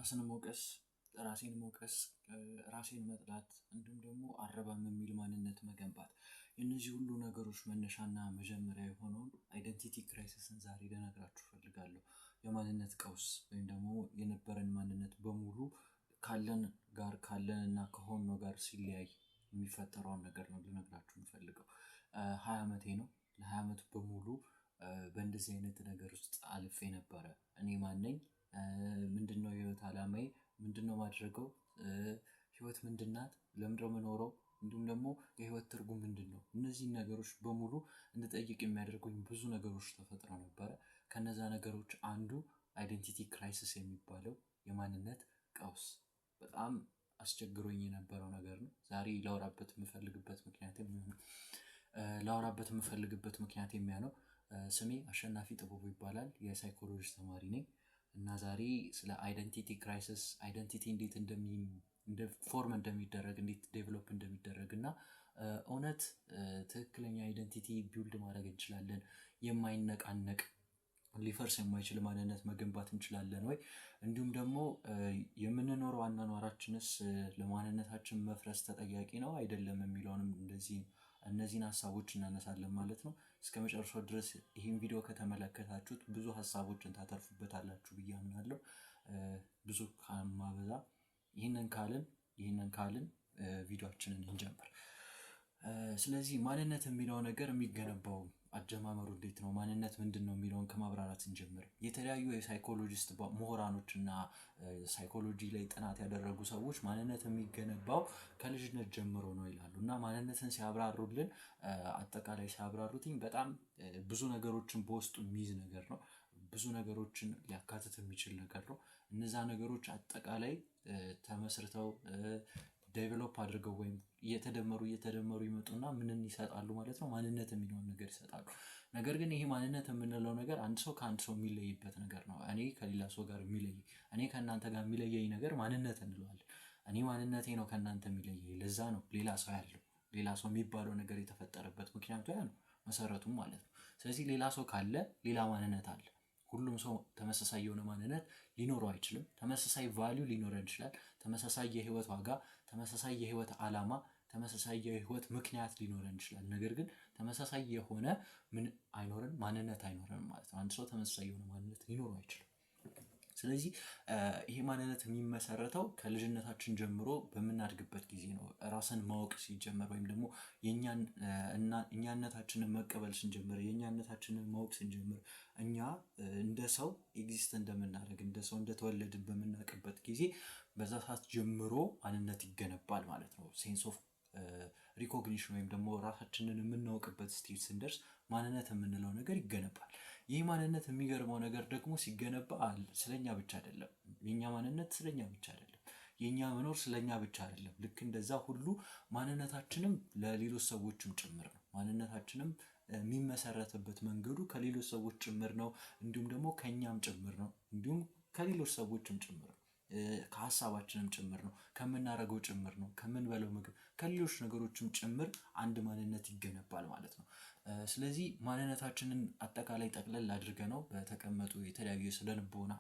ራስን መውቀስ ራሴን መውቀስ ራሴን መጥላት እንዲሁም ደግሞ አረባም የሚል ማንነት መገንባት የነዚህ ሁሉ ነገሮች መነሻና መጀመሪያ የሆነውን አይደንቲቲ ክራይሲስን ዛሬ ልነግራችሁ እፈልጋለሁ። የማንነት ቀውስ ወይም ደግሞ የነበረን ማንነት በሙሉ ካለንና ከሆነው ጋር ሲለያይ የሚፈጠረውን ነገር ነው ልነግራችሁ የምፈልገው። 20 ዓመቴ ነው። ለ20 ዓመት በሙሉ በእንደዚህ አይነት ነገር ውስጥ አልፌ ነበረ። እኔ ማን ነኝ? ምንድነው የህይወት ዓላማዬ? ምንድነው ማድረገው? ህይወት ምንድን ናት? ለምንድነው የምኖረው? እንዲሁም ደግሞ የህይወት ትርጉም ምንድነው? እነዚህን ነገሮች በሙሉ እንድጠይቅ የሚያደርጉኝ ብዙ ነገሮች ተፈጥረው ነበረ። ከነዛ ነገሮች አንዱ አይደንቲቲ ክራይሲስ የሚባለው የማንነት ቀውስ በጣም አስቸግሮኝ የነበረው ነገር ነው። ዛሬ ላወራበት የምፈልግበት ምክንያት የሚያነው ስሜ አሸናፊ ጥበቡ ይባላል። የሳይኮሎጂ ተማሪ ነኝ። እና ዛሬ ስለ አይደንቲቲ ክራይሲስ አይደንቲቲ እንዴት ፎርም እንደሚደረግ እንዴት ዴቨሎፕ እንደሚደረግ እና እውነት ትክክለኛ አይደንቲቲ ቢውልድ ማድረግ እንችላለን? የማይነቃነቅ ሊፈርስ የማይችል ማንነት መገንባት እንችላለን ወይ? እንዲሁም ደግሞ የምንኖረው አኗኗራችንስ ለማንነታችን መፍረስ ተጠያቂ ነው አይደለም የሚለውንም እነዚህን ሀሳቦች እናነሳለን ማለት ነው። እስከመጨረሻው ድረስ ይህን ቪዲዮ ከተመለከታችሁት ብዙ ሀሳቦችን ታተርፉበታላችሁ ብዬ አምናለሁ። ብዙ ከማበዛ ይህንን ካልን ቪዲዮአችንን እንጀምር። ስለዚህ ማንነት የሚለው ነገር የሚገነባው አጀማመሩ እንዴት ነው? ማንነት ምንድነው የሚለውን ከማብራራት እንጀምር። የተለያዩ የሳይኮሎጂስት ምሁራኖች እና ሳይኮሎጂ ላይ ጥናት ያደረጉ ሰዎች ማንነት የሚገነባው ከልጅነት ጀምሮ ነው ይላሉ። እና ማንነትን ሲያብራሩልን አጠቃላይ ሲያብራሩትኝ በጣም ብዙ ነገሮችን በውስጡ የሚይዝ ነገር ነው። ብዙ ነገሮችን ሊያካትት የሚችል ነገር ነው። እነዛ ነገሮች አጠቃላይ ተመስርተው ዴቨሎፕ አድርገው ወይም እየተደመሩ ይመጡና ምንን ይሰጣሉ ማለት ነው? ማንነት የሚለውን ነገር ይሰጣሉ። ነገር ግን ይሄ ማንነት የምንለው ነገር አንድ ሰው ከአንድ ሰው የሚለይበት ነገር ነው። እኔ ከሌላ ሰው ጋር እኔ ከእናንተ ጋር የሚለየኝ ነገር ማንነት እንለዋለን። እኔ ማንነቴ ነው ከእናንተ የሚለየኝ። ለዛ ነው ሌላ ሰው ያለው ሌላ ሰው የሚባለው ነገር የተፈጠረበት ምክንያቱ ያ ነው፣ መሰረቱም ማለት ነው። ስለዚህ ሌላ ሰው ካለ ሌላ ማንነት አለ። ሁሉም ሰው ተመሳሳይ የሆነ ማንነት ሊኖረው አይችልም። ተመሳሳይ ቫልዩ ሊኖረን ይችላል። ተመሳሳይ የህይወት ዋጋ፣ ተመሳሳይ የህይወት ዓላማ፣ ተመሳሳይ የህይወት ምክንያት ሊኖረን ይችላል። ነገር ግን ተመሳሳይ የሆነ ማንነት አይኖረንም ማለት ነው። አንድ ሰው ተመሳሳይ የሆነ ማንነት ሊኖረው አይችልም። ስለዚህ ይሄ ማንነት የሚመሰረተው ከልጅነታችን ጀምሮ በምናድግበት ጊዜ ነው። ራስን ማወቅ ሲጀመር ወይም ደግሞ እኛነታችንን መቀበል ስንጀምር፣ የእኛነታችንን ማወቅ ስንጀምር እኛ እንደ ሰው ኤግዚስት እንደምናደርግ እንደ ሰው እንደተወለድን በምናውቅበት ጊዜ በዛ ሰዓት ጀምሮ ማንነት ይገነባል ማለት ነው። ሴንስ ኦፍ ሪኮግኒሽን ወይም ደግሞ ራሳችንን የምናውቅበት ስቴጅ ስንደርስ ማንነት የምንለው ነገር ይገነባል። ይህ ማንነት የሚገርመው ነገር ደግሞ ሲገነባ ስለኛ ብቻ አይደለም። የኛ ማንነት ስለኛ ብቻ አይደለም። የኛ መኖር ስለኛ ብቻ አይደለም። ልክ እንደዛ ሁሉ ማንነታችንም ለሌሎች ሰዎችም ጭምር ነው። ማንነታችንም የሚመሰረትበት መንገዱ ከሌሎች ሰዎች ጭምር ነው። እንዲሁም ደግሞ ከኛም ጭምር ነው። እንዲሁም ከሌሎች ሰዎችም ጭምር ነው። ከሀሳባችንም ጭምር ነው። ከምናደርገው ጭምር ነው። ከምንበለው ምግብ ከሌሎች ነገሮችም ጭምር አንድ ማንነት ይገነባል ማለት ነው። ስለዚህ ማንነታችንን አጠቃላይ ጠቅለል አድርገነው በተቀመጡ የተለያዩ የስነልቦና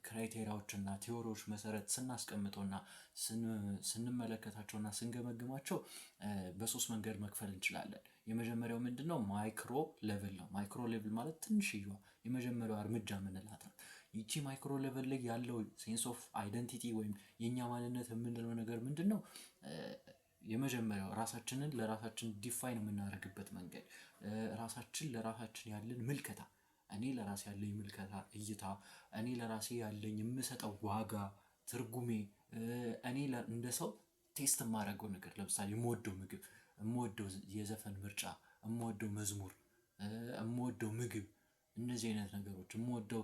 ክራይቴሪያዎችና ቲዎሪዎች መሰረት ስናስቀምጠውና ስንመለከታቸውና ስንገመግማቸው በሶስት መንገድ መክፈል እንችላለን። የመጀመሪያው ምንድነው? ማይክሮ ሌቭል ነው። ማይክሮ ሌቭል ማለት ትንሽዬዋ የመጀመሪያው እርምጃ የምንላት ነው። ይቺ ማይክሮ ሌቭል ላይ ያለው ሴንስ ኦፍ አይደንቲቲ ወይም የኛ ማንነት የምንለው ነገር ምንድነው? የመጀመሪያው ራሳችንን ለራሳችን ዲፋይን የምናደርግበት መንገድ፣ ራሳችን ለራሳችን ያለን ምልከታ፣ እኔ ለራሴ ያለኝ ምልከታ እይታ፣ እኔ ለራሴ ያለኝ የምሰጠው ዋጋ ትርጉሜ፣ እኔ እንደ ሰው ቴስት የማደርገው ነገር፣ ለምሳሌ የምወደው ምግብ፣ የምወደው የዘፈን ምርጫ፣ የምወደው መዝሙር፣ የምወደው ምግብ፣ እነዚህ አይነት ነገሮች፣ የምወደው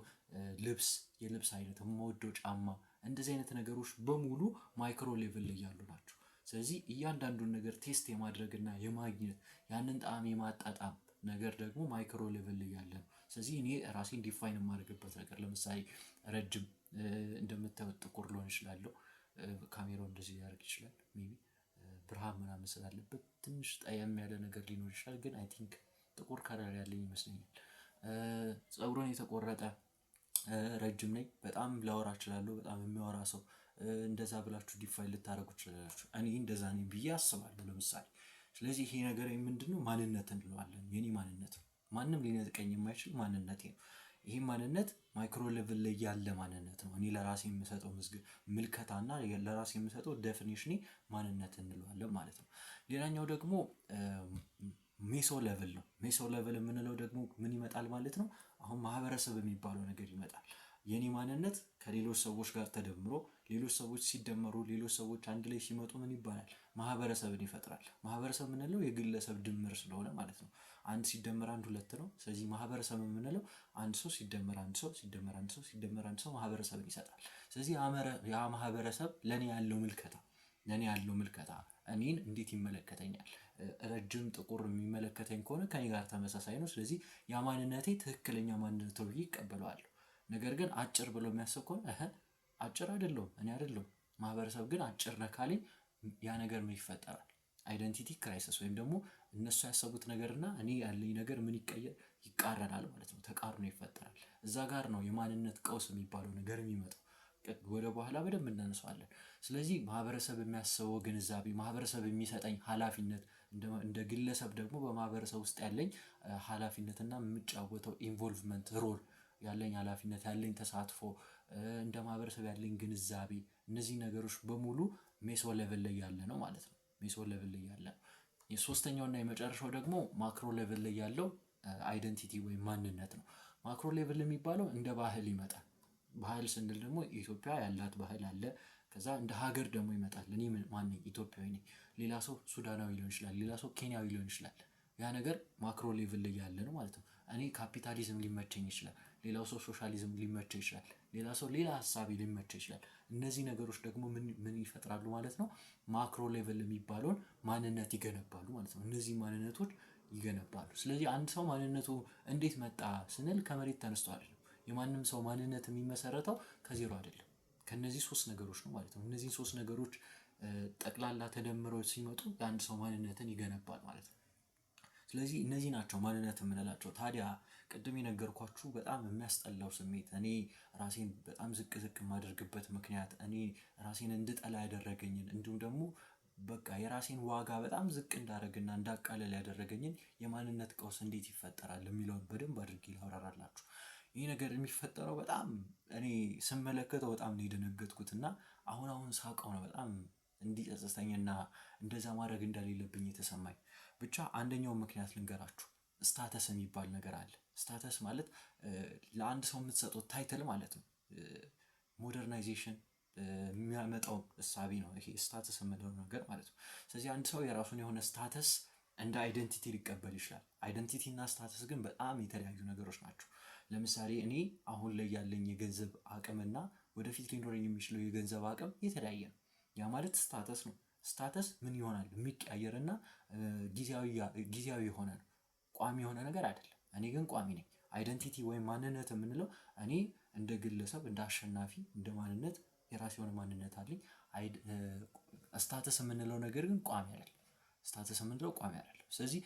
ልብስ፣ የልብስ አይነት፣ የምወደው ጫማ፣ እንደዚህ አይነት ነገሮች በሙሉ ማይክሮ ሌቭል ላይ ያሉ ናቸው። ስለዚህ እያንዳንዱን ነገር ቴስት የማድረግና የማግኘት ያንን ጣዕም የማጣጣም ነገር ደግሞ ማይክሮ ሌቭል ላይ ያለ ነው። ስለዚህ እኔ ራሴን ዲፋይን የማደርግበት ነገር፣ ለምሳሌ ረጅም እንደምታዩት ጥቁር ልሆን እችላለሁ። ካሜራው እንደዚህ ሊያደርግ ይችላል። ሜይ ቢ ብርሃን ምናምን ስላለበት ትንሽ ጠየም ያለ ነገር ሊኖር ይችላል። ግን አይ ቲንክ ጥቁር ከለር ያለኝ ይመስለኛል። ፀጉሩን የተቆረጠ ረጅም ነኝ፣ በጣም ላወራ እችላለሁ፣ በጣም የሚያወራ ሰው እንደዛ ብላችሁ ዲፋይን ልታደርጉ ትችላላችሁ። እኔ እንደዛ ነኝ ብዬ አስባለሁ ለምሳሌ። ስለዚህ ይሄ ነገር ምንድነው? ማንነት እንለዋለን። የኔ ማንነት ነው። ማንም ሊነጥቀኝ የማይችል ማንነቴ ነው። ይሄ ማንነት ማይክሮ ሌቭል ላይ ያለ ማንነት ነው። እኔ ለራሴ የምሰጠው ምልከታና ለራሴ የምሰጠው ዴፊኒሽን ማንነት እንለዋለን ማለት ነው። ሌላኛው ደግሞ ሜሶ ሌቭል ነው። ሜሶ ሌቭል የምንለው ደግሞ ምን ይመጣል ማለት ነው? አሁን ማህበረሰብ የሚባለው ነገር ይመጣል። የኔ ማንነት ከሌሎች ሰዎች ጋር ተደምሮ ሌሎች ሰዎች ሲደመሩ ሌሎች ሰዎች አንድ ላይ ሲመጡ ምን ይባላል? ማህበረሰብን ይፈጥራል። ማህበረሰብ የምንለው የግለሰብ ድምር ስለሆነ ማለት ነው። አንድ ሲደመር አንድ ሁለት ነው። ስለዚህ ማህበረሰብ የምንለው አንድ ሰው ሲደመር አንድ ሰው ሲደመር አንድ ሰው ሲደመር አንድ ሰው ማህበረሰብን ይሰጣል። ስለዚህ ያ ማህበረሰብ ለኔ ያለው ምልከታ እኔን እንዴት ይመለከተኛል? ረጅም ጥቁር የሚመለከተኝ ከሆነ ከኔ ጋር ተመሳሳይ ነው። ስለዚህ ያ ማንነቴ ትክክለኛ ማንነት ብዬ እቀበለዋለሁ። ነገር ግን አጭር ብሎ የሚያስብ ከሆነ አጭር አይደለሁም፣ እኔ አይደለሁም፣ ማህበረሰብ ግን አጭር ነህ ካለኝ ያ ነገር ምን ይፈጠራል? አይደንቲቲ ክራይሲስ ወይም ደግሞ እነሱ ያሰቡት ነገርና እኔ ያለኝ ነገር ምን ይቃረናል ማለት ነው። ተቃርኖ ይፈጠራል። እዛ ጋር ነው የማንነት ቀውስ የሚባለው ነገር የሚመጣው። ወደ በኋላ በደንብ እናነሳዋለን። ስለዚህ ማህበረሰብ የሚያስበው ግንዛቤ፣ ማህበረሰብ የሚሰጠኝ ኃላፊነት፣ እንደ ግለሰብ ደግሞ በማህበረሰብ ውስጥ ያለኝ ኃላፊነትና የምጫወተው ኢንቮልቭመንት ሮል፣ ያለኝ ኃላፊነት፣ ያለኝ ተሳትፎ፣ እንደ ማህበረሰብ ያለኝ ግንዛቤ፣ እነዚህ ነገሮች በሙሉ ሜሶ ሌቭል ላይ ያለ ነው ማለት ነው። ሜሶ ሌቭል ላይ ያለ ነው። የሶስተኛውና የመጨረሻው ደግሞ ማክሮ ሌቭል ላይ ያለው አይደንቲቲ ወይም ማንነት ነው። ማክሮ ሌቭል የሚባለው እንደ ባህል ይመጣል። ባህል ስንል ደግሞ ኢትዮጵያ ያላት ባህል አለ። ከዛ እንደ ሀገር ደግሞ ይመጣል። እኔ ማን ነኝ? ኢትዮጵያዊ ነኝ። ሌላ ሰው ሱዳናዊ ሊሆን ይችላል፣ ሌላ ሰው ኬንያዊ ሊሆን ይችላል። ያ ነገር ማክሮ ሌቭል ላይ ያለ ነው ማለት ነው። እኔ ካፒታሊዝም ሊመቸኝ ይችላል፣ ሌላው ሰው ሶሻሊዝም ሊመቸው ይችላል፣ ሌላ ሰው ሌላ ሀሳቢ ሊመቸው ይችላል። እነዚህ ነገሮች ደግሞ ምን ይፈጥራሉ ማለት ነው? ማክሮ ሌቭል የሚባለውን ማንነት ይገነባሉ ማለት ነው። እነዚህ ማንነቶች ይገነባሉ። ስለዚህ አንድ ሰው ማንነቱ እንዴት መጣ ስንል ከመሬት ተነስቶ አይደለም። የማንም ሰው ማንነት የሚመሰረተው ከዜሮ አይደለም፣ ከነዚህ ሶስት ነገሮች ነው ማለት ነው። እነዚህ ሶስት ነገሮች ጠቅላላ ተደምረው ሲመጡ የአንድ ሰው ማንነትን ይገነባል ማለት ነው። ስለዚህ እነዚህ ናቸው ማንነት የምንላቸው። ታዲያ ቅድም የነገርኳችሁ በጣም የሚያስጠላው ስሜት፣ እኔ ራሴን በጣም ዝቅ የማደርግበት ምክንያት፣ እኔ ራሴን እንድጠላ ያደረገኝን፣ እንዲሁም ደግሞ በቃ የራሴን ዋጋ በጣም ዝቅ እንዳደረግና እንዳቃለል ያደረገኝን የማንነት ቀውስ እንዴት ይፈጠራል የሚለውን በደንብ አድርጌ ላብራራላችሁ። ይህ ነገር የሚፈጠረው በጣም እኔ ስመለከተው በጣም ነው የደነገጥኩት እና አሁን ሳውቀው ነው በጣም እንዲጸጸተኝና እንደዛ ማድረግ እንደሌለብኝ የተሰማኝ። ብቻ አንደኛው ምክንያት ልንገራችሁ። ስታተስ የሚባል ነገር አለ። ስታተስ ማለት ለአንድ ሰው የምትሰጠው ታይትል ማለት ነው። ሞደርናይዜሽን የሚያመጣው እሳቤ ነው ይሄ ስታተስ የምንለው ነገር ማለት ነው። ስለዚህ አንድ ሰው የራሱን የሆነ ስታተስ እንደ አይደንቲቲ ሊቀበል ይችላል። አይደንቲቲ እና ስታተስ ግን በጣም የተለያዩ ነገሮች ናቸው። ለምሳሌ እኔ አሁን ላይ ያለኝ የገንዘብ አቅምና ወደፊት ሊኖረኝ የሚችለው የገንዘብ አቅም የተለያየ ነው። ያ ማለት ስታተስ ነው። ስታተስ ምን ይሆናል? የሚቀያየርና ጊዜያዊ የሆነ ነው። ቋሚ የሆነ ነገር አይደለም። እኔ ግን ቋሚ ነኝ። አይደንቲቲ ወይም ማንነት የምንለው እኔ እንደ ግለሰብ፣ እንደ አሸናፊ፣ እንደ ማንነት የራሴ የሆነ ማንነት አለኝ። ስታተስ የምንለው ነገር ግን ቋሚ አይደለም። ስታተስ የምንለው ቋሚ አይደለም። ስለዚህ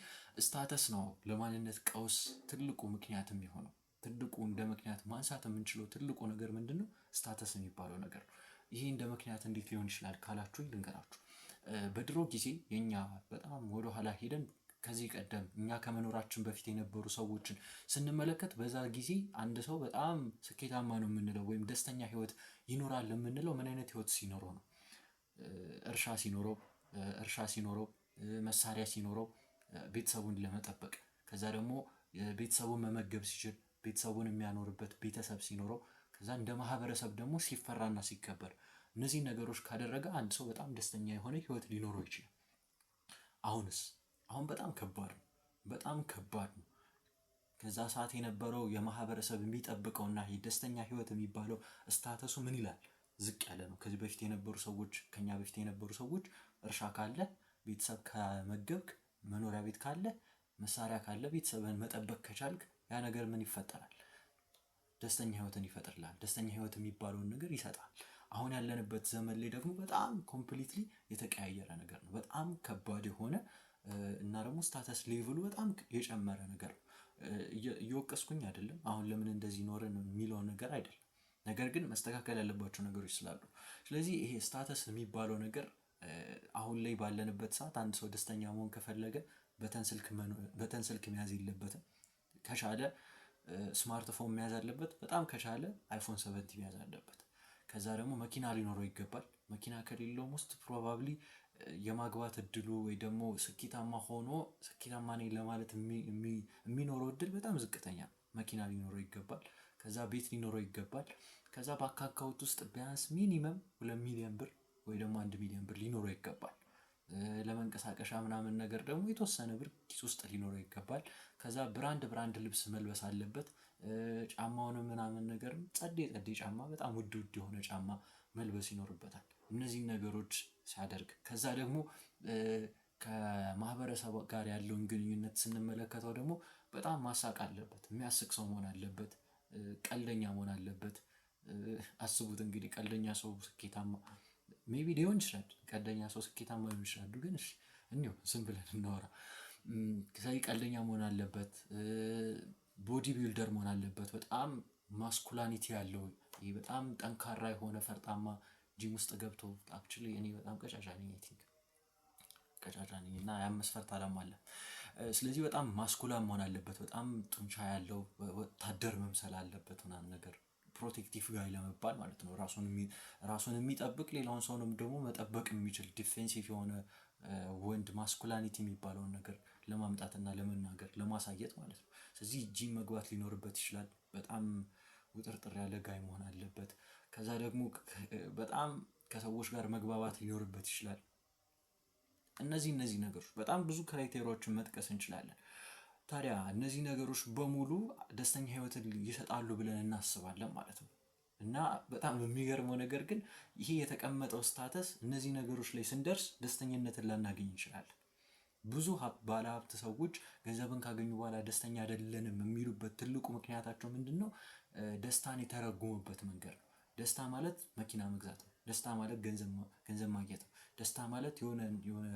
ስታተስ ነው ለማንነት ቀውስ ትልቁ ምክንያት የሚሆነው። ትልቁ እንደ ምክንያት ማንሳት የምንችለው ትልቁ ነገር ምንድነው? ስታተስ የሚባለው ነገር ነው። ይሄ እንደ ምክንያት እንዴት ሊሆን ይችላል ካላችሁኝ ልንገራችሁ። በድሮ ጊዜ የኛ በጣም ወደ ኋላ ሄደን ከዚህ ቀደም እኛ ከመኖራችን በፊት የነበሩ ሰዎችን ስንመለከት በዛ ጊዜ አንድ ሰው በጣም ስኬታማ ነው የምንለው ወይም ደስተኛ ህይወት ይኖራል የምንለው ምን አይነት ህይወት ሲኖረው ነው? እርሻ ሲኖረው፣ መሳሪያ ሲኖረው፣ ቤተሰቡን ለመጠበቅ፣ ከዛ ደግሞ ቤተሰቡን መመገብ ሲችል፣ ቤተሰቡን የሚያኖርበት ቤተሰብ ሲኖረው፣ ከዛ እንደ ማህበረሰብ ደግሞ ሲፈራና ሲከበር፣ እነዚህ ነገሮች ካደረገ አንድ ሰው በጣም ደስተኛ የሆነ ህይወት ሊኖረው ይችላል። አሁን በጣም ከባድ ነው። ከዛ ሰዓት የነበረው የማህበረሰብ የሚጠብቀውና የደስተኛ ህይወት የሚባለው ስታተሱ ምን ይላል? ዝቅ ያለ ነው። ከኛ በፊት የነበሩ ሰዎች እርሻ ካለ፣ ቤተሰብ ከመገብክ፣ መኖሪያ ቤት ካለ፣ መሳሪያ ካለ፣ ቤተሰብን መጠበቅ ከቻልክ ያ ነገር ምን ይፈጠራል? ደስተኛ ህይወትን ይፈጥርልሃል። ደስተኛ ህይወት የሚባለውን ነገር ይሰጣል። አሁን ያለንበት ዘመን ላይ ደግሞ በጣም ኮምፕሊትሊ የተቀያየረ ነገር ነው። በጣም ከባድ የሆነ እና ደግሞ ስታተስ ሌቭሉ በጣም የጨመረ ነገር ነው። እየወቀስኩኝ አይደለም፣ አሁን ለምን እንደዚህ ኖረን የሚለውን ነገር አይደለም። ነገር ግን መስተካከል ያለባቸው ነገሮች ስላሉ፣ ስለዚህ ይሄ ስታተስ የሚባለው ነገር አሁን ላይ ባለንበት ሰዓት አንድ ሰው ደስተኛ መሆን ከፈለገ በተን ስልክ መያዝ የለበትም። ከቻለ ስማርትፎን መያዝ አለበት። በጣም ከቻለ አይፎን 7 መያዝ አለበት። ከዛ ደግሞ መኪና ሊኖረው ይገባል። መኪና ከሌለውም ውስጥ ፕሮባብሊ የማግባት እድሉ ወይ ደግሞ ስኬታማ ነኝ ለማለት የሚኖረው እድል በጣም ዝቅተኛ ነው። መኪና ሊኖረው ይገባል። ከዛ ቤት ሊኖረው ይገባል። ከዛ በአካውንት ውስጥ ቢያንስ ሚኒመም 2 ሚሊዮን ብር ወይ ደግሞ 1 ሚሊዮን ብር ሊኖረው ይገባል። ለመንቀሳቀሻ ምናምን ነገር ደግሞ የተወሰነ ብር ኪስ ውስጥ ሊኖረው ይገባል። ከዛ ብራንድ ልብስ መልበስ አለበት። ጫማውንም ምናምን ነገር ጸዴ ጫማ፣ በጣም ውድ የሆነ ጫማ መልበስ ይኖርበታል። እነዚህን ነገሮች ሲያደርግ ከዛ ደግሞ ከማህበረሰብ ጋር ያለውን ግንኙነት ስንመለከተው ደግሞ በጣም ማሳቅ አለበት። የሚያስቅ ሰው መሆን አለበት። ቀልደኛ መሆን አለበት። አስቡት እንግዲህ ቀልደኛ ሰው ስኬታማ ሜቢ ሊሆን ይችላል። ቀልደኛ ሰው ስኬታማ ሊሆን ይችላል። ግን እሺ እንዲሁ ዝም ብለን እናወራ። ስለዚህ ቀልደኛ መሆን አለበት። ቦዲ ቢልደር መሆን አለበት። በጣም ማስኩላኒቲ ያለው ይሄ በጣም ጠንካራ የሆነ ፈርጣማ ጂም ውስጥ ገብቶ አክቹሊ እኔ በጣም ቀጫጫ ነኝ። አይ ቲንክ ቀጫጫ ነኝ እና ያ መስፈርት አለ። ስለዚህ በጣም ማስኩላን መሆን አለበት። በጣም ጡንቻ ያለው ወታደር መምሰል አለበት ምናምን ነገር ፕሮቴክቲቭ ጋይ ለመባል ማለት ነው። ራሱን የሚጠብቅ ሌላውን ሰውንም ደግሞ መጠበቅ የሚችል ዲፌንሲቭ የሆነ ወንድ ማስኩላኒቲ የሚባለውን ነገር ለማምጣትና ለመናገር ለማሳየት ማለት ነው። ስለዚህ ጂም መግባት ሊኖርበት ይችላል። በጣም ውጥርጥር ያለ ጋይ መሆን አለበት። ከዛ ደግሞ በጣም ከሰዎች ጋር መግባባት ሊኖርበት ይችላል። እነዚህ ነገሮች በጣም ብዙ ክራይቴሪያዎችን መጥቀስ እንችላለን። ታዲያ እነዚህ ነገሮች በሙሉ ደስተኛ ህይወትን ይሰጣሉ ብለን እናስባለን ማለት ነው። እና በጣም የሚገርመው ነገር ግን ይሄ የተቀመጠው ስታተስ እነዚህ ነገሮች ላይ ስንደርስ ደስተኝነትን ላናገኝ እንችላለን። ብዙ ባለሀብት ሰዎች ገንዘብን ካገኙ በኋላ ደስተኛ አይደለንም የሚሉበት ትልቁ ምክንያታቸው ምንድነው? ደስታን የተረጎሙበት መንገድ ነው። ደስታ ማለት መኪና መግዛት ነው። ደስታ ማለት ገንዘብ ማግኘት ነው። ደስታ ማለት የሆነ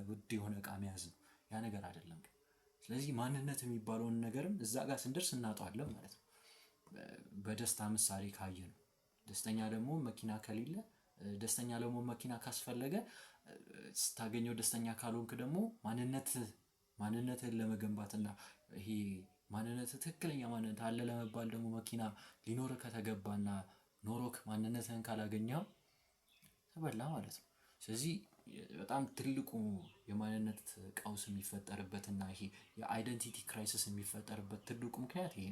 ውድ የሆነ እቃ መያዝ ነው። ያ ነገር አይደለም ግን። ስለዚህ ማንነት የሚባለውን ነገርም እዛ ጋር ስንደርስ እናጣዋለን ማለት ነው። በደስታ ምሳሌ ካየነው ደስተኛ ደግሞ መኪና ከሌለ፣ ደስተኛ ደግሞ መኪና ካስፈለገ፣ ስታገኘው ደስተኛ ካልሆንክ ደግሞ ማንነትህን ለመገንባትና ይሄ ማንነትህ ትክክለኛ ማንነት አለ ለመባል ደግሞ መኪና ሊኖርህ ከተገባና ኖሮክ ማንነትህን ካላገኘኸው ተበላ ማለት ነው። ስለዚህ በጣም ትልቁ የማንነት ቀውስ የሚፈጠርበት እና ይሄ የአይደንቲቲ ክራይሲስ የሚፈጠርበት ትልቁ ምክንያት ይሄ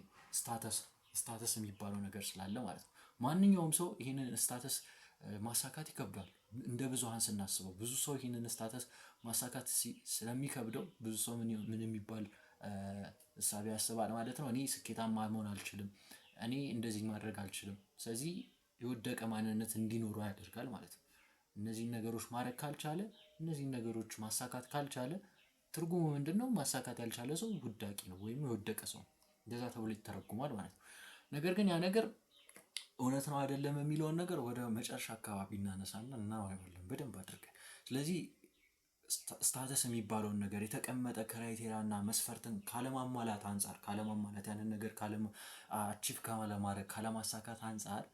ስታተስ የሚባለው ነገር ስላለ ማለት ነው። ማንኛውም ሰው ይሄንን ስታተስ ማሳካት ይከብዳል። እንደ ብዙሃን ስናስበው ብዙ ሰው ይሄንን ስታተስ ማሳካት ስለሚከብደው ብዙ ሰው ምን የሚባል እሳቤ ያስባል ማለት ነው። እኔ ስኬታማ መሆን አልችልም፣ እኔ እንደዚህ ማድረግ አልችልም። ስለዚህ የወደቀ ማንነት እንዲኖረው ያደርጋል ማለት ነው። እነዚህን ነገሮች ማድረግ ካልቻለ፣ እነዚህን ነገሮች ማሳካት ካልቻለ ትርጉሙ ምንድነው? ማሳካት ያልቻለ ሰው ውዳቂ ነው ወይም የወደቀ ሰው፣ እንደዛ ተብሎ ይተረጉማል ማለት ነው። ነገር ግን ያ ነገር እውነት ነው አይደለም የሚለውን ነገር ወደ መጨረሻ አካባቢ እናነሳና እናወራለን በደንብ አድርገን። ስለዚህ ስታተስ የሚባለውን ነገር የተቀመጠ ክራይቴሪያና መስፈርትን ካለማሟላት አንፃር ያንን ነገር አቺቭ ካለማድረግ ካለማሳካት አንፃር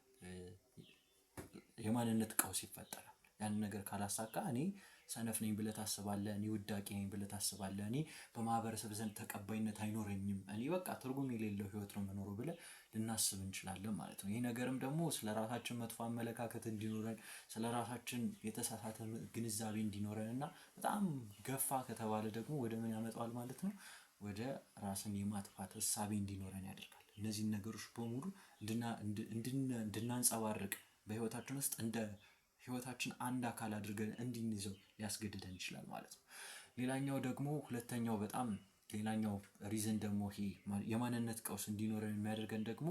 የማንነት ቀውስ ይፈጠራል። ያንን ነገር ካላሳካ እኔ ሰነፍ ነኝ ብለህ ታስባለህ፣ እኔ ውዳቂ ነኝ ብለህ ታስባለህ፣ እኔ በማህበረሰብ ዘንድ ተቀባይነት አይኖረኝም፣ እኔ በቃ ትርጉም የሌለው ህይወት ነው የምኖረው ብለህ ልናስብ እንችላለን ማለት ነው። ይህ ነገርም ደግሞ ስለራሳችን መጥፎ አመለካከት እንዲኖረን፣ ስለራሳችን የተሳሳተ ግንዛቤ እንዲኖረን እና በጣም ገፋ ከተባለ ደግሞ ወደ ምን ያመጣዋል ማለት ነው? ወደ ራስን የማጥፋት እሳቤ እንዲኖረን ያደርጋል። እነዚህን ነገሮች በሙሉ እንድናንጸባርቅ በህይወታችን ውስጥ እንደ ህይወታችን አንድ አካል አድርገን እንድንይዘው ሊያስገድደን ይችላል ማለት ነው። ሁለተኛው በጣም ሌላኛው ሪዝን ደግሞ ይሄ የማንነት ቀውስ እንዲኖረን የሚያደርገን ደግሞ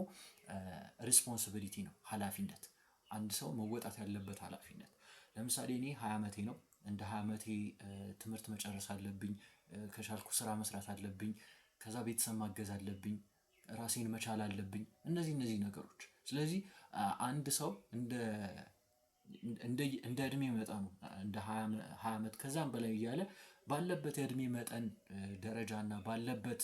ሪስፖንሲቢሊቲ ነው፣ ኃላፊነት። አንድ ሰው መወጣት ያለበት ኃላፊነት። ለምሳሌ እኔ 20 ዓመቴ ነው። እንደ 20 ዓመቴ ትምህርት መጨረስ አለብኝ፣ ከቻልኩ ስራ መስራት አለብኝ፣ ከዛ ቤተሰብ ማገዝ አለብኝ፣ ራሴን መቻል አለብኝ። እነዚህ ነገሮች። ስለዚህ አንድ ሰው እንደ እድሜ መጠኑ እንደ 20 ዓመት ከዛም በላይ እያለ ባለበት የእድሜ መጠን ደረጃና ባለበት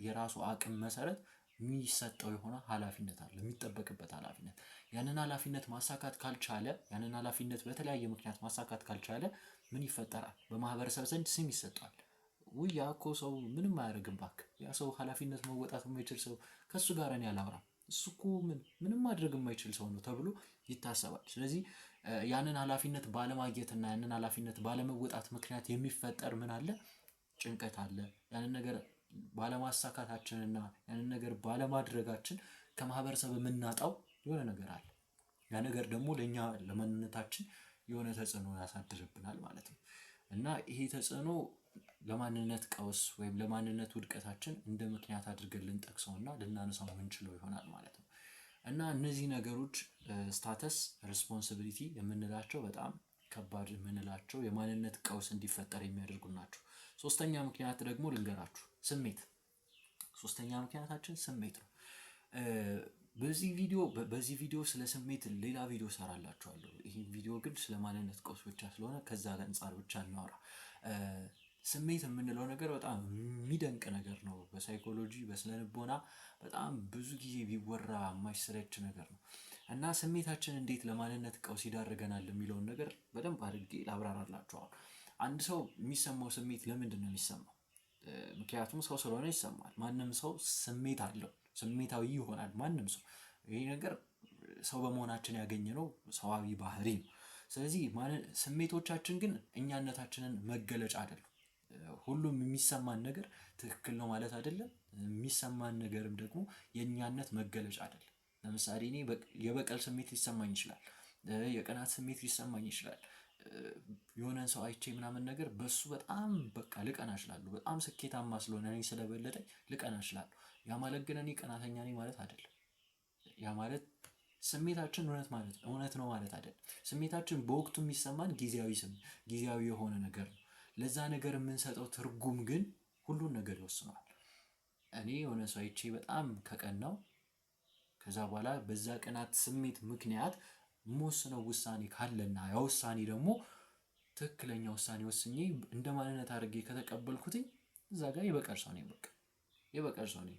የራሱ አቅም መሰረት የሚሰጠው የሆነ ኃላፊነት አለ፣ የሚጠበቅበት ኃላፊነት። ያንን ኃላፊነት ማሳካት ካልቻለ፣ ያንን ኃላፊነት በተለያየ ምክንያት ማሳካት ካልቻለ ምን ይፈጠራል? በማህበረሰብ ዘንድ ስም ይሰጣል። ውይ ያ እኮ ሰው ምንም አያደርግም እባክህ፣ ያ ሰው ኃላፊነት መወጣት የማይችል ሰው፣ ከእሱ ጋር እኔ አላወራም፣ እሱ እኮ ምንም ማድረግ የማይችል ሰው ነው ተብሎ ይታሰባል። ስለዚህ ያንን ኃላፊነት ባለማግኘትና ያንን ኃላፊነት ባለመወጣት ምክንያት የሚፈጠር ምን አለ? ጭንቀት አለ። ያንን ነገር ባለማሳካታችንና ያንን ነገር ባለማድረጋችን ከማህበረሰብ የምናጣው የሆነ ነገር አለ። ያ ነገር ደግሞ ለእኛ ለማንነታችን የሆነ ተጽዕኖ ያሳድርብናል ማለት ነው። እና ይሄ ተጽዕኖ ለማንነት ቀውስ ወይም ለማንነት ውድቀታችን እንደ ምክንያት አድርገን ልንጠቅሰውና ልናነሳው የምንችለው ይሆናል ማለት ነው። እና እነዚህ ነገሮች ስታተስ፣ ሬስፖንሲቢሊቲ የምንላቸው በጣም ከባድ የምንላቸው የማንነት ቀውስ እንዲፈጠር የሚያደርጉ ናቸው። ሶስተኛ ምክንያት ደግሞ ልንገራችሁ፣ ስሜት። ሶስተኛ ምክንያታችን ስሜት ነው። በዚህ ቪዲዮ ስለ ስሜት ሌላ ቪዲዮ ሰራላችኋለሁ። ይህ ቪዲዮ ግን ስለ ማንነት ቀውስ ብቻ ስለሆነ ከዛ አንጻር ብቻ እናወራ። ስሜት የምንለው ነገር በጣም የሚደንቅ ነገር ነው። በሳይኮሎጂ በስነ ልቦና በጣም ብዙ ጊዜ ቢወራ የማይሰለች ነገር ነው። እና ስሜታችን እንዴት ለማንነት ቀውስ ይዳርገናል የሚለውን ነገር በደንብ አድርጌ ላብራራላችኋል። አንድ ሰው የሚሰማው ስሜት ለምንድን ነው የሚሰማው? ምክንያቱም ሰው ስለሆነ ይሰማል። ማንም ሰው ስሜት አለው፣ ስሜታዊ ይሆናል ማንም ሰው። ይሄ ነገር ሰው በመሆናችን ያገኘነው ሰዋዊ ባህሪ ነው። ስለዚህ ስሜቶቻችን ግን እኛነታችንን መገለጫ አይደሉም። ሁሉም የሚሰማን ነገር ትክክል ነው ማለት አይደለም። የሚሰማን ነገርም ደግሞ የእኛነት መገለጫ አይደለም። ለምሳሌ እኔ የበቀል ስሜት ሊሰማኝ ይችላል፣ የቅናት ስሜት ሊሰማኝ ይችላል። የሆነን ሰው አይቼ ምናምን ነገር በሱ በጣም በቃ ልቀና እችላለሁ። በጣም ስኬታማ ስለሆነ እኔ ስለበለጠኝ ልቀና እችላለሁ። ያ ማለት ግን እኔ ቀናተኛ ነኝ ማለት አይደለም። ያ ማለት ስሜታችን እውነት ነው ማለት አይደለም። ስሜታችን በወቅቱ የሚሰማን ጊዜያዊ የሆነ ነገር ነው። ለዛ ነገር የምንሰጠው ትርጉም ግን ሁሉን ነገር ይወስነዋል። እኔ የሆነ ሰው አይቼ በጣም ከቀናው ከዛ በኋላ በዛ ቅናት ስሜት ምክንያት የምወስነው ውሳኔ ካለና ያ ውሳኔ ደግሞ ትክክለኛ ውሳኔ ወስኜ እንደ ማንነት አድርጌ ከተቀበልኩትኝ እዛ ጋር የበቀል ሰው ነኝ። በቃ የበቀል ሰው ነኝ።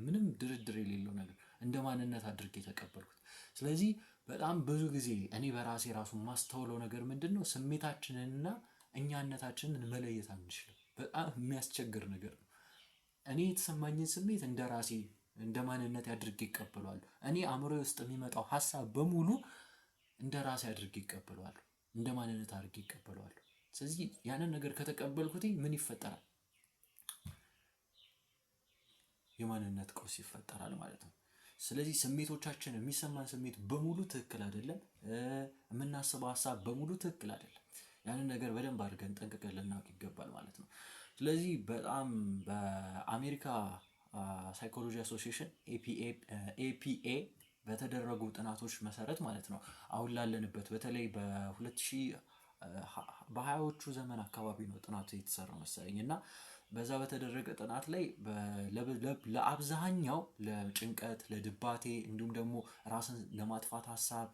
ምንም ድርድር የሌለው ነገር እንደ ማንነት አድርጌ የተቀበልኩት። ስለዚህ በጣም ብዙ ጊዜ እኔ በራሴ ራሱ የማስተውለው ነገር ምንድን ነው? ስሜታችንንና እኛነታችንን መለየት አንችልም። በጣም የሚያስቸግር ነገር ነው። እኔ የተሰማኝን ስሜት እንደ ራሴ እንደ ማንነት አድርጌ ይቀበለዋል። እኔ አእምሮዬ ውስጥ የሚመጣው ሀሳብ በሙሉ እንደ ራሴ አድርጌ ይቀበለዋል፣ እንደ ማንነት አድርጌ ይቀበለዋል። ስለዚህ ያንን ነገር ከተቀበልኩት ምን ይፈጠራል? የማንነት ቀውስ ይፈጠራል ማለት ነው። ስለዚህ ስሜቶቻችን የሚሰማን ስሜት በሙሉ ትክክል አይደለም። የምናስበው ሀሳብ በሙሉ ትክክል አይደለም። ያንን ነገር በደንብ አድርገን ጠንቅቀን ልናውቅ ይገባል ማለት ነው። ስለዚህ በጣም በአሜሪካ ሳይኮሎጂ አሶሲዬሽን ኤፒኤ በተደረጉ ጥናቶች መሰረት ማለት ነው አሁን ላለንበት በተለይ በ20ዎቹ ዘመን አካባቢ ነው ጥናቱ የተሰራው መሰለኝ እና በዛ በተደረገ ጥናት ላይ ለአብዛኛው ለጭንቀት፣ ለድባቴ እንዲሁም ደግሞ ራስን ለማጥፋት ሀሳብ፣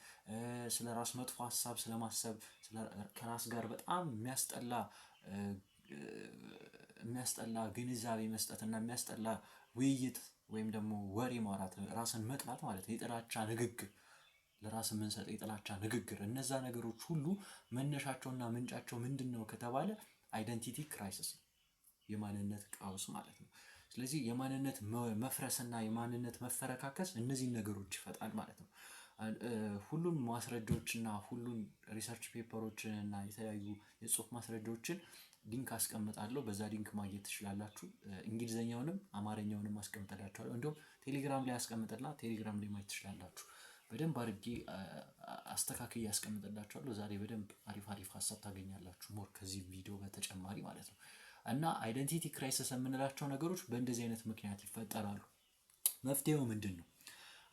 ስለ ራስ መጥፎ ሀሳብ ስለማሰብ፣ ከራስ ጋር በጣም የሚያስጠላ ግንዛቤ መስጠት እና የሚያስጠላ ውይይት ወይም ደግሞ ወሬ ማውራት፣ ራስን መጥላት ማለት ነው። የጥላቻ ንግግር፣ ለራስ የምንሰጠው የጥላቻ ንግግር፣ እነዛ ነገሮች ሁሉ መነሻቸውና ምንጫቸው ምንድን ነው ከተባለ አይደንቲቲ ክራይሲስ ነው፣ የማንነት ቀውስ ማለት ነው። ስለዚህ የማንነት መፍረስና የማንነት መፈረካከስ እነዚህን ነገሮች ይፈጣል ማለት ነው። ሁሉን ማስረጃዎችና ሁሉን ሪሰርች ፔፐሮችን እና የተለያዩ የጽሁፍ ማስረጃዎችን ሊንክ አስቀምጣለሁ። በዛ ሊንክ ማግኘት ትችላላችሁ። እንግሊዘኛውንም አማርኛውንም አስቀምጥላችኋለሁ። እንዲሁም ቴሌግራም ላይ አስቀምጥና ቴሌግራም ላይ ማየት ትችላላችሁ። በደንብ አድርጌ አስተካክዬ አስቀምጥላችኋለሁ። ዛሬ በደንብ አሪፍ ሀሳብ ታገኛላችሁ ሞር ከዚህ ቪዲዮ በተጨማሪ ማለት ነው። እና አይደንቲቲ ክራይሲስ የምንላቸው ነገሮች በእንደዚህ አይነት ምክንያት ይፈጠራሉ። መፍትሄው ምንድን ነው?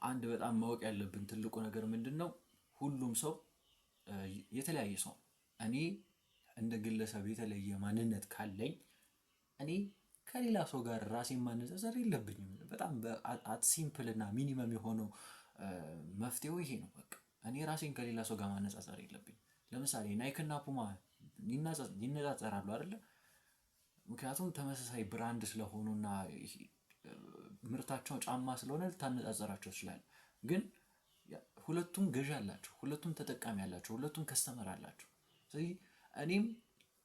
አንድ በጣም ማወቅ ያለብን ትልቁ ነገር ምንድን ነው? ሁሉም ሰው የተለያየ ሰው፣ እኔ እንደ ግለሰብ የተለየ ማንነት ካለኝ እኔ ከሌላ ሰው ጋር ራሴን ማነጻጸር የለብኝም። በጣም ሲምፕል እና ሚኒመም የሆነው መፍትሄው ይሄ ነው። በቃ እኔ ራሴን ከሌላ ሰው ጋር ማነጻጸር የለብኝም። ለምሳሌ ናይክ እና ፑማ ይነጻጸራሉ አይደለ? ምክንያቱም ተመሳሳይ ብራንድ ስለሆኑና ምርታቸው ጫማ ስለሆነ ልታነጻጸራቸው ትችላለህ። ግን ሁለቱም ገዢ አላቸው፣ ሁለቱም ተጠቃሚ አላቸው፣ ሁለቱም ከስተመር አላቸው። ስለዚህ እኔም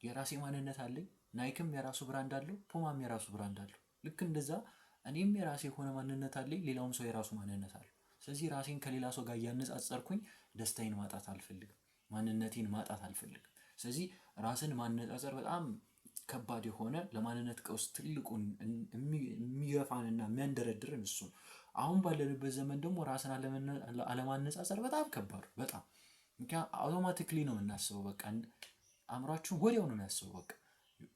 የራሴ ማንነት አለኝ፣ ናይክም የራሱ ብራንድ አለው፣ ፑማም የራሱ ብራንድ አለው። ልክ እንደዛ እኔም የራሴ የሆነ ማንነት አለኝ፣ ሌላውም ሰው የራሱ ማንነት አለው። ስለዚህ ራሴን ከሌላ ሰው ጋር እያነጻጸርኩኝ ደስታዬን ማጣት አልፈልግም፣ ማንነቴን ማጣት አልፈልግም። ስለዚህ ራስን ማነጻጸር በጣም ከባድ የሆነ ለማንነት ቀውስ ትልቁን የሚገፋንና የሚያንደረድርን እሱ ነው። አሁን ባለንበት ዘመን ደግሞ ራስን አለማነጻጸር በጣም ከባድ በጣም ምክንያቱም አውቶማቲክሊ ነው የምናስበው። በቃ አእምሯችን ወዲያው ነው የሚያስበው። በቃ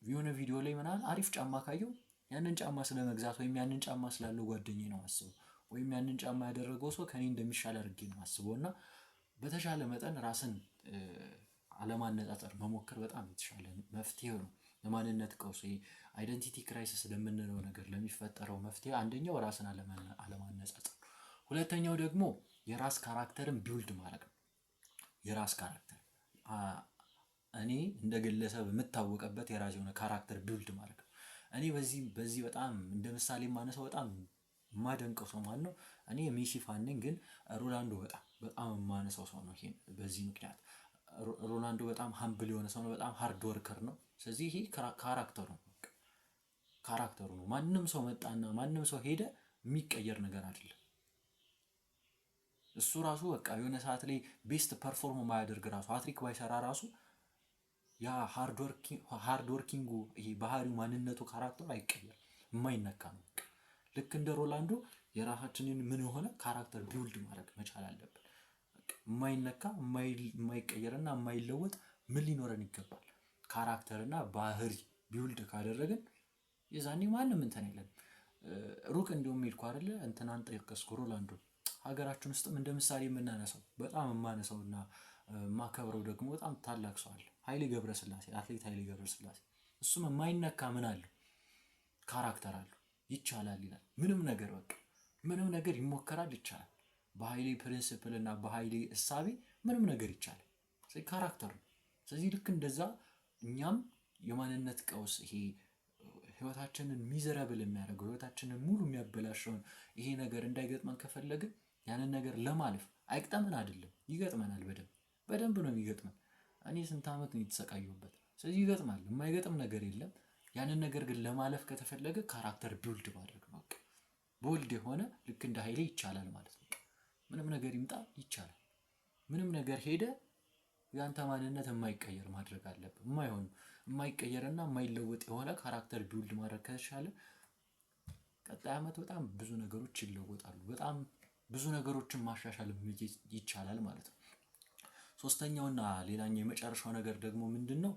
የሆነ ቪዲዮ ላይ ምናምን አሪፍ ጫማ ካየው ያንን ጫማ ስለመግዛት ወይም ያንን ጫማ ስላለው ጓደኛዬ ነው የማስበው፣ ወይም ያንን ጫማ ያደረገው ሰው ከኔ እንደሚሻል አድርጌ ነው የማስበው። እና በተሻለ መጠን ራስን አለማነጻጸር መሞከር በጣም የተሻለ መፍትሄው ነው ለማንነት ቀውስ፣ አይደንቲቲ ክራይሲስ ለምንለው ነገር ለሚፈጠረው መፍትሄ አንደኛው ራስን አለማነጻጸር፣ ሁለተኛው ደግሞ የራስ ካራክተርን ቢውልድ ማድረግ ነው። የራስ ካራክተር እኔ እንደ ግለሰብ የምታወቀበት የራስ የሆነ ካራክተር ቢውልድ ማድረግ ነው። እኔ በዚህ በጣም እንደ ምሳሌ የማነሳው በጣም የማደንቀው ሰው ማለት ነው። እኔ ሜሲ ፋን ነኝ፣ ግን ሮናልዶ በጣም የማነሳው ሰው ነው። ይሄን በዚህ ምክንያት ሮናልዶ በጣም ሀምብል የሆነ ሰው ነው፣ በጣም ሃርድ ወርከር ነው። ስለዚህ ይሄ ካራክተሩ ነው። ማንም ሰው መጣና ማንም ሰው ሄደ የሚቀየር ነገር አይደለም። እሱ ራሱ በቃ የሆነ ሰዓት ላይ ቤስት ፐርፎርም ማያደርግ ራሱ ሃትሪክ ባይሰራ ራሱ ያ ሃርድ ወርኪንጉ ይሄ ባህሪው ማንነቱ ካራክተሩ አይቀየር፣ የማይነካ ነው። ልክ እንደ ሮናልዶ የራሳችንን ምን የሆነ ካራክተር ቢውልድ ማድረግ መቻል አለብን። የማይነካ የማይቀየርና የማይለወጥ ምን ሊኖረን ይገባል? ካራክተርና ባህሪ ቢውልድ ካደረግን የዛኔ ማንም እንትን የለም። ሩቅ እንዲሁም ሄድኩ አይደለ እንትናን ጠቀስኩ ሮናልዶ። ሀገራችን ውስጥም እንደ ምሳሌ የምናነሳው በጣም የማነሳውና የማከብረው ደግሞ በጣም ታላቅ ሰው አለ፣ ኃይሌ ገብረስላሴ፣ አትሌት ኃይሌ ገብረስላሴ። እሱም የማይነካ ምን አለው? ካራክተር አለው። ይቻላል ይላል። ምንም ነገር በቃ ምንም ነገር ይሞከራል፣ ይቻላል። በኃይሌ ፕሪንሲፕል እና በኃይሌ እሳቤ ምንም ነገር ይቻላል። ስለዚህ ካራክተር ነው። ስለዚህ ልክ እንደዛ እኛም የማንነት ቀውስ ይሄ ህይወታችንን ሚዘረብል የሚያደርገው ህይወታችንን ሙሉ የሚያበላሸውን ይሄ ነገር እንዳይገጥመን ከፈለግን ያንን ነገር ለማለፍ አይቅጠመን አይደለም፣ ይገጥመናል። በደንብ ነው የሚገጥመን። እኔ ስንት ዓመት ነው የተሰቃየሁበት። ስለዚህ ይገጥማል፣ የማይገጥም ነገር የለም። ያንን ነገር ግን ለማለፍ ከተፈለገ ካራክተር ቢውልድ ማድረግ ነው። ቦልድ የሆነ ልክ እንደ ኃይሌ ይቻላል ማለት ነው። ምንም ነገር ይምጣ ይቻላል። ምንም ነገር ሄደ ያንተ ማንነት የማይቀየር ማድረግ አለብን። የማይቀየርና የማይለወጥ የሆነ ካራክተር ቢውልድ ማድረግ ከተቻለ ቀጣይ ዓመት በጣም ብዙ ነገሮች ይለወጣሉ። በጣም ብዙ ነገሮችን ማሻሻል ይቻላል ማለት ነው። ሶስተኛውና ሌላኛው የመጨረሻው ነገር ደግሞ ምንድነው?